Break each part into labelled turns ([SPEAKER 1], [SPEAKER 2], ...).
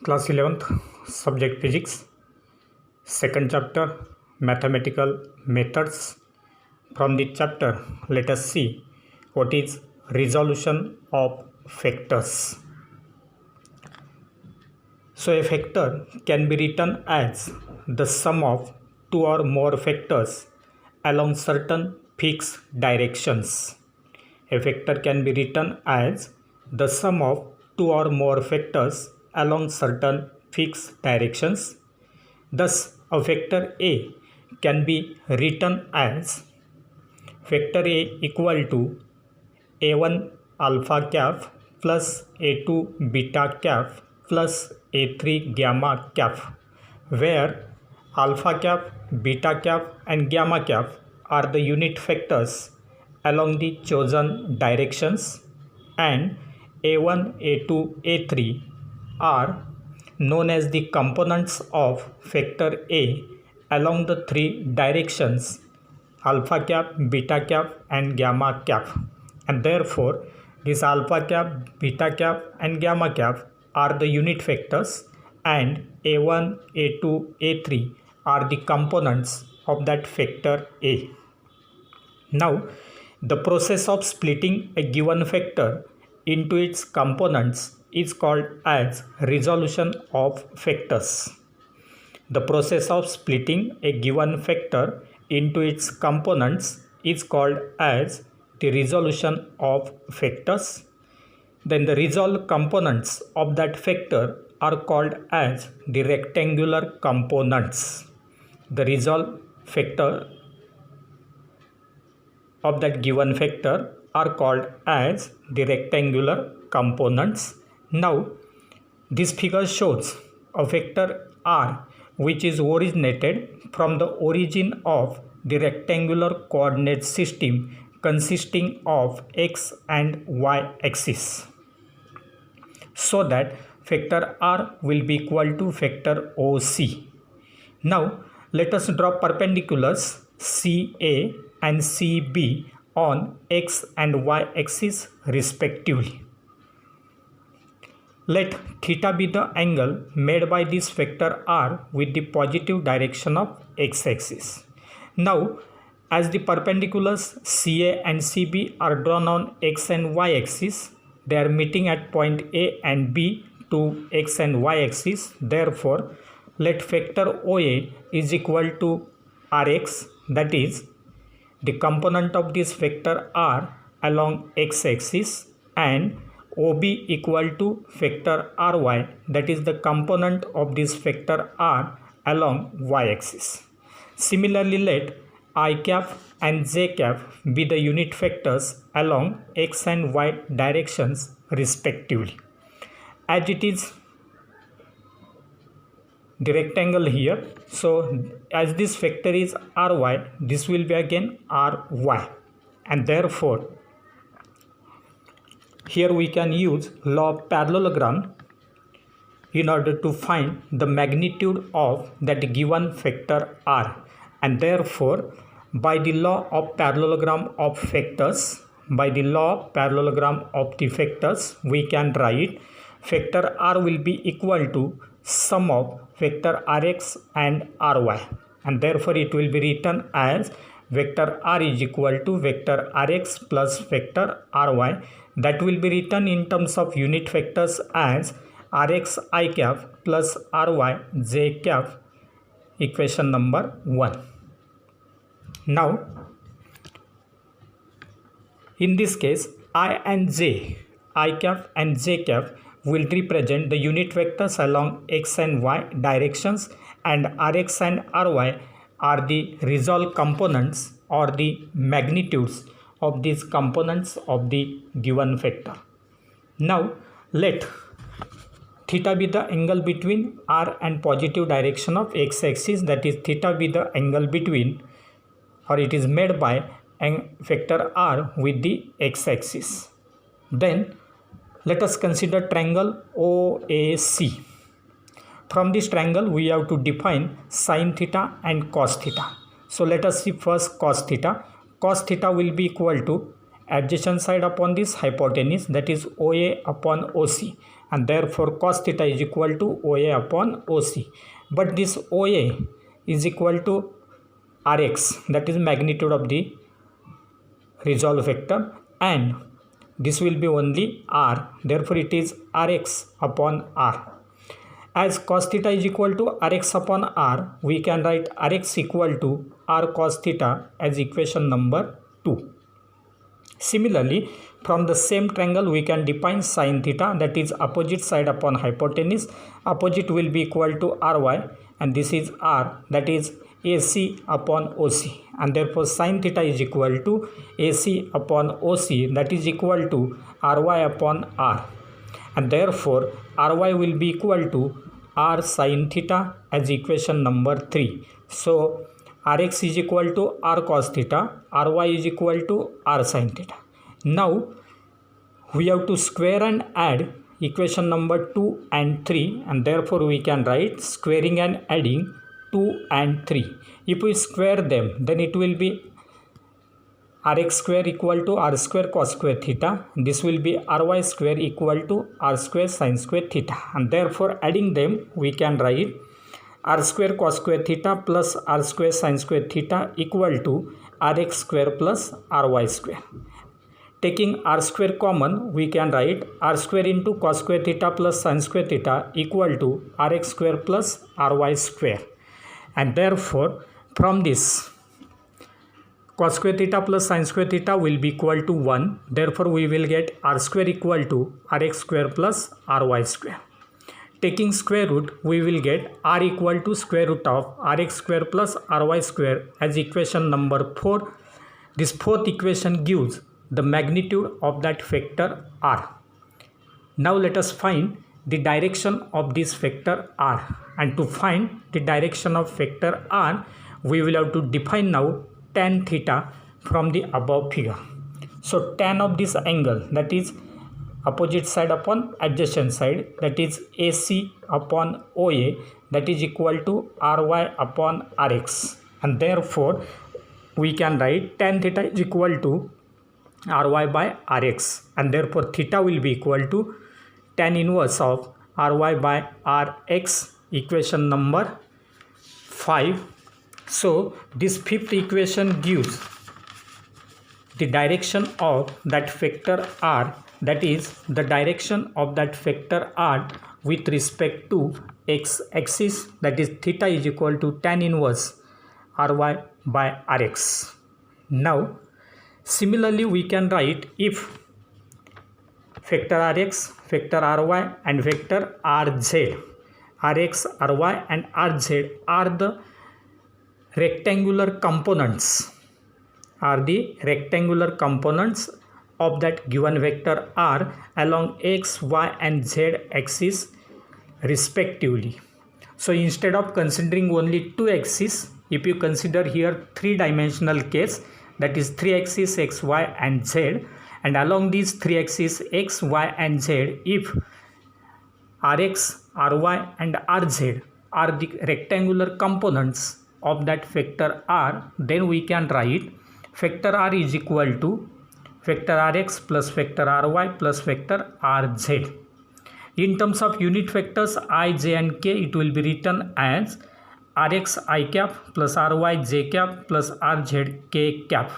[SPEAKER 1] Class 11th, Subject Physics, second chapter, Mathematical Methods. From the chapter, let us see what is resolution of vectors. So a vector can be written as the sum of two or more vectors along certain fixed directions. A vector can be written as the sum of two or more vectors along certain fixed directions. Thus, a vector A can be written as vector A equal to A1 alpha cap plus A2 beta cap plus A3 gamma cap, where alpha cap, beta cap and gamma cap are the unit vectors along the chosen directions, and A1, A2, A3 are known as the components of vector A along the three directions alpha cap, beta cap and gamma cap, and therefore this alpha cap, beta cap and gamma cap are the unit vectors, and A1, A2, A3 are the components of that vector A. Now, the process of splitting a given vector into its components is called as resolution of vectors. The process of splitting a given vector into its components is called as the resolution of vectors. Then the resolved components of that vector are called as the rectangular components. The resolved vector of that given vector are called as the rectangular components. Now, this figure shows a vector R which is originated from the origin of the rectangular coordinate system consisting of x and y axis, so that vector R will be equal to vector OC. Now, let us draw perpendiculars CA and CB on x and y axis respectively. Let theta be the angle made by this vector R with the positive direction of x-axis. Now, as the perpendiculars CA and CB are drawn on x and y axis, they are meeting at point A and B to x and y axis. Therefore, let vector OA is equal to Rx, that is the component of this vector R along x-axis, and OB equal to vector Ry, that is the component of this vector R along y-axis. Similarly, let I cap and j cap be the unit vectors along x and y directions respectively. As it is the rectangle here, so as this vector is Ry, this will be again Ry, and therefore here we can use law of parallelogram in order to find the magnitude of that given vector R, and therefore by the law of parallelogram of vectors, we can write vector R will be equal to sum of vector Rx and Ry, and therefore it will be written as vector R is equal to vector Rx plus vector Ry. That will be written in terms of unit vectors as Rx I cap plus Ry j cap, equation number 1. Now, in this case, I cap and j cap will represent the unit vectors along x and y directions, and Rx and Ry are the resolved components or the magnitudes of these components of the given vector. Now, let theta be the angle between R and positive direction of x-axis, that is theta be the angle between, or it is made by vector R with the x-axis. Then let us consider triangle OAC. From this triangle we have to define sin theta and cos theta. So let us see first cos theta. Cos theta will be equal to adjacent side upon this hypotenuse, that is OA upon OC, and therefore cos theta is equal to OA upon OC. But this OA is equal to Rx, that is magnitude of the resolved vector, and this will be only R, therefore it is Rx upon R. As cos theta is equal to Rx upon R, we can write Rx equal to R cos theta as equation number 2. Similarly, from the same triangle we can define sin theta, that is opposite side upon hypotenuse. Opposite will be equal to Ry, and this is R, that is AC upon OC, and therefore sin theta is equal to AC upon OC, that is equal to Ry upon R, and therefore Ry will be equal to R sin theta as equation number 3. So Rx is equal to R cos theta, Ry is equal to R sin theta. Now we have to square and add equation number 2 and 3, and therefore we can write squaring and adding 2 and 3. If we square them, then it will be Rx square equal to R square cos square theta. This will be Ry square equal to R square sin square theta, and therefore adding them we can write R square cos square theta plus R square sin square theta equal to Rx square plus Ry square. Taking R square common, we can write R square into cos square theta plus sin square theta equal to Rx square plus Ry square, and therefore from this cos square theta plus sin square theta will be equal to 1. Therefore we will get R square equal to Rx square plus Ry square. Taking square root, we will get R equal to square root of Rx square plus Ry square as equation number 4. This fourth equation gives the magnitude of that vector R. Now let us find the direction of this vector R, and to find the direction of vector R, we will have to define now tan theta from the above figure. So tan of this angle, that is opposite side upon adjacent side, that is AC upon OA, that is equal to Ry upon Rx, and therefore we can write tan theta is equal to Ry by Rx, and therefore theta will be equal to tan inverse of Ry by Rx, equation number 5. So this fifth equation gives the direction of that vector R, that is the direction of that vector R with respect to x axis, that is theta is equal to tan inverse Ry by Rx. Now similarly we can write if vector Rx, vector Ry and vector Rz, Rx, Ry and Rz are the rectangular components of that given vector R along x, y and z axis respectively. So instead of considering only two axes, if you consider here three-dimensional case, that is 3 axes x, y and z, and along these 3 axes x, y and z, if Rx, Ry and Rz are the rectangular components of that vector R, then we can write vector R is equal to vector Rx plus vector Ry plus vector Rz. In terms of unit vectors I, j and k, it will be written as Rx I cap plus Ry j cap plus Rz k cap,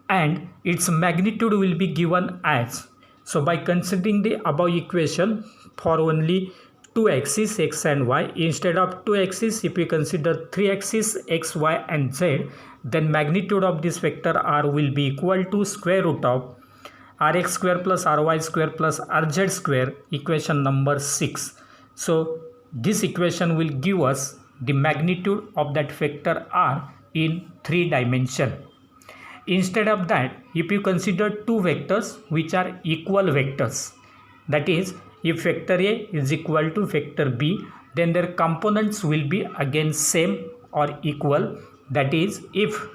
[SPEAKER 1] and its magnitude will be given as, so by considering the above equation for only two axes x and y, instead of two axes if we consider three axes x, y and z, then magnitude of this vector R will be equal to square root of Rx square plus Ry square plus Rz square, equation number 6. So this equation will give us the magnitude of that vector R in 3 dimensions. Instead of that, if you consider two vectors which are equal vectors, that is if vector A is equal to vector B, then their components will be again same or equal, that is if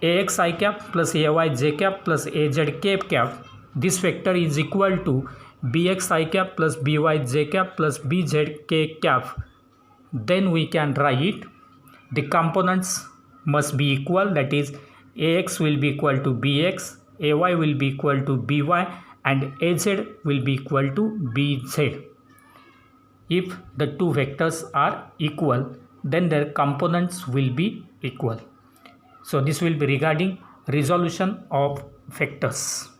[SPEAKER 1] Ax I cap plus Ay j cap plus Az k cap, this vector is equal to Bx I cap plus By j cap plus Bz k cap, then we can write the components must be equal, that is Ax will be equal to Bx, Ay will be equal to By and AZ will be equal to BZ. If the two vectors are equal, then their components will be equal. So this will be regarding resolution of vectors.